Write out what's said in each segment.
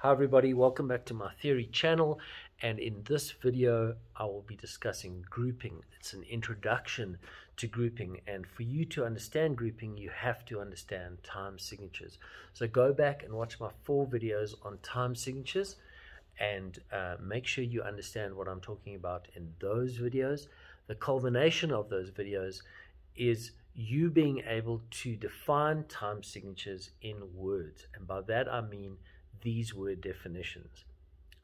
Hi everybody, welcome back to my theory channel, and in this video I will be discussing grouping. It's an introduction to grouping, and for you to understand grouping you have to understand time signatures. So go back and watch my 4 videos on time signatures and make sure you understand what I'm talking about in those videos. The culmination of those videos is you being able to define time signatures in words, and by that I mean these word definitions: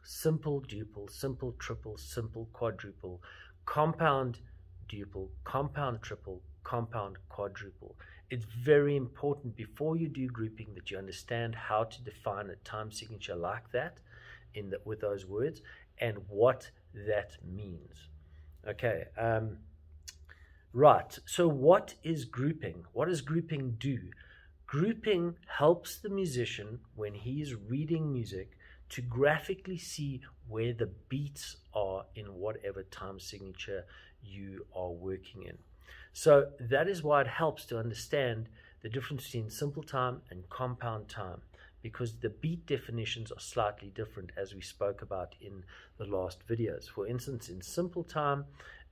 simple duple, simple triple, simple quadruple, compound duple, compound triple, compound quadruple. It's very important before you do grouping that you understand how to define a time signature like that with those words and what that means. Okay, right, so what is grouping? What does grouping do? Grouping helps the musician, when he is reading music, to graphically see where the beats are in whatever time signature you are working in. So that is why it helps to understand the difference between simple time and compound time, because the beat definitions are slightly different, as we spoke about in the last videos. For instance, in simple time,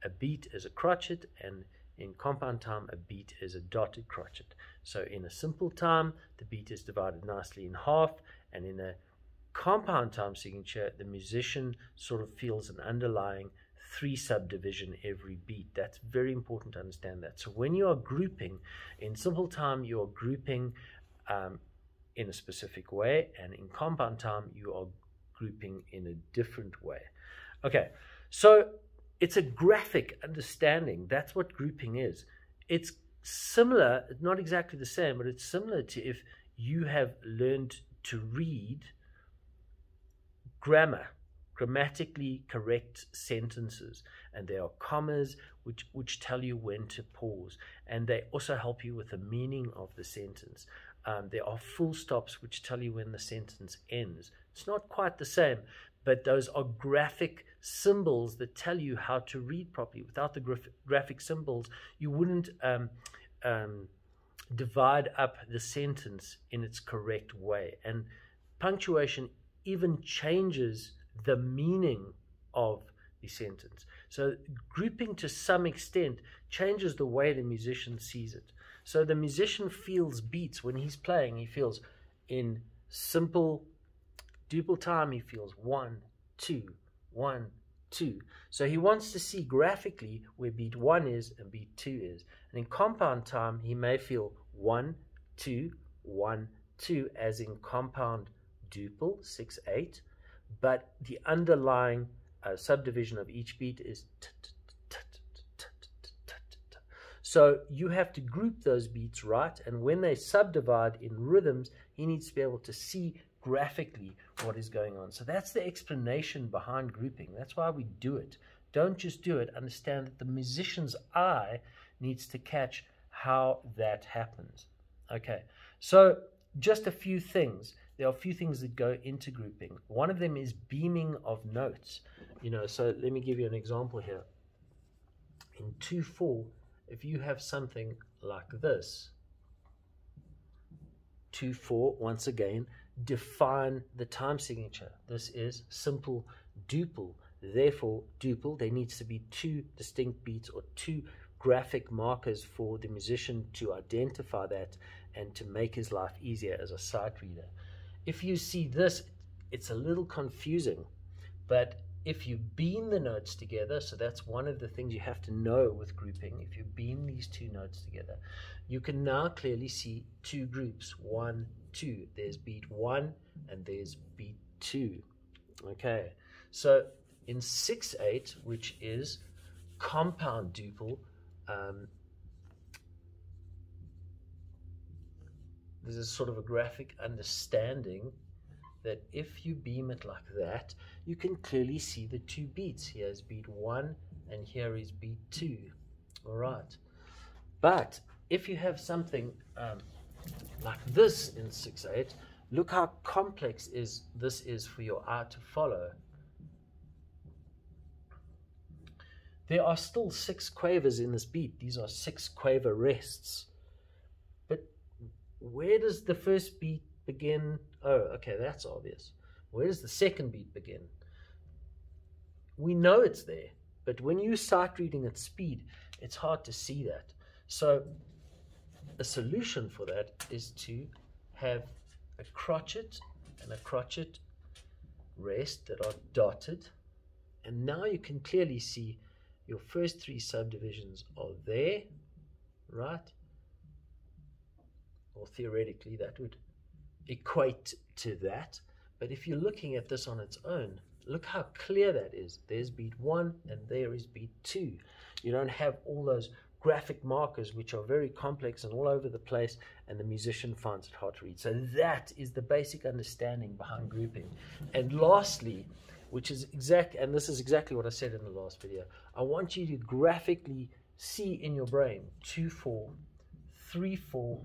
a beat is a crotchet, and in compound time, a beat is a dotted crotchet. So in a simple time, the beat is divided nicely in half, and in a compound time signature, the musician sort of feels an underlying 3 subdivision every beat. That's very important to understand that. So when you are grouping, in simple time, you are grouping in a specific way, and in compound time, you are grouping in a different way. Okay, so it's a graphic understanding. That's what grouping is. It's similar, not exactly the same, but it's similar to if you have learned to read grammatically correct sentences, and there are commas which tell you when to pause, and they also help you with the meaning of the sentence. There are full stops which tell you when the sentence ends. It's not quite the same, but those are graphic symbols that tell you how to read properly. Without the graphic symbols, you wouldn't divide up the sentence in its correct way. And punctuation even changes the meaning of the sentence. So grouping, to some extent, changes the way the musician sees it. So the musician feels beats when he's playing. He feels in simple duple time, he feels 1, 2, 1, 2. So he wants to see graphically where beat 1 is and beat 2 is. And in compound time, he may feel 1, 2, 1, 2, as in compound duple, 6, 8. But the underlying subdivision of each beat is so you have to group those beats right, and when they subdivide in rhythms, he needs to be able to see graphically what is going on. So that's the explanation behind grouping. That's why we do it. Don't just do it. Understand that the musician's eye needs to catch how that happens. Okay, so just a few things. There are a few things that go into grouping. One of them is beaming of notes. So let me give you an example here. In 2/4, if you have something like this, 2/4, once again, define the time signature. This is simple duple. Therefore, duple, there needs to be 2 distinct beats or 2 graphic markers for the musician to identify that and to make his life easier as a sight reader. If you see this, it's a little confusing, but if you beam the notes together, so that's one of the things you have to know with grouping. If you beam these 2 notes together, you can now clearly see 2 groups, 1, 2. There's beat 1 and there's beat 2. Okay, so in 6/8, which is compound duple, there's a sort of a graphic understanding that if you beam it like that, you can clearly see the 2 beats. Here's beat 1 and here is beat 2. All right. But if you have something like this in 6/8, look how complex this is for your eye to follow. There are still 6 quavers in this beat. These are 6 quaver rests. But where does the first beat begin? Oh, okay, that's obvious. Where does the second beat begin? We know it's there, but when you sight reading at speed, it's hard to see that. So a solution for that is to have a crotchet and a crotchet rest that are dotted, and now you can clearly see your first three subdivisions are there, right? Or theoretically that would equate to that, but if you're looking at this on its own, look how clear that is. There's beat 1 and there is beat 2. You don't have all those graphic markers which are very complex and all over the place, and the musician finds it hard to read. So that is the basic understanding behind grouping. And lastly, which is and this is exactly what I said in the last video, I want you to graphically see in your brain 2/4, 3/4,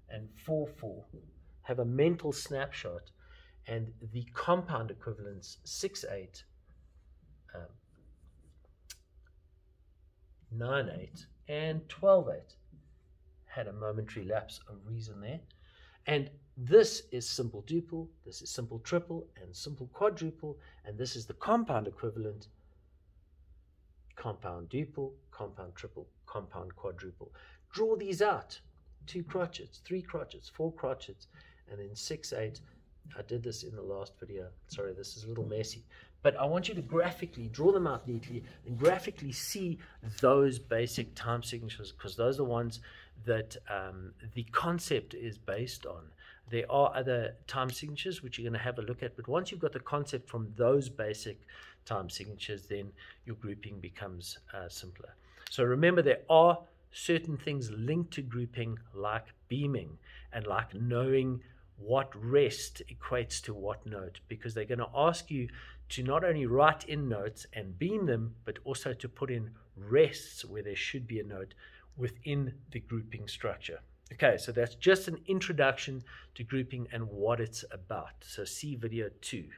and 4/4. Have a mental snapshot, and the compound equivalents 6/8, 9/8, and 12/8. Had a momentary lapse of reason there. And this is simple duple, this is simple triple, and simple quadruple, and this is the compound equivalent: compound duple, compound triple, compound quadruple. Draw these out: 2 crotchets, 3 crotchets, 4 crotchets, and then 6/8. I did this in the last video. Sorry, this is a little messy. But I want you to graphically draw them out neatly and graphically see those basic time signatures, because those are the ones that the concept is based on. There are other time signatures which you're going to have a look at, but once you've got the concept from those basic time signatures, then your grouping becomes simpler. So remember, there are certain things linked to grouping, like beaming and like knowing what rest equates to what note, because they're going to ask you to not only write in notes and beam them, but also to put in rests where there should be a note within the grouping structure. Okay, so that's just an introduction to grouping and what it's about. So see video 2.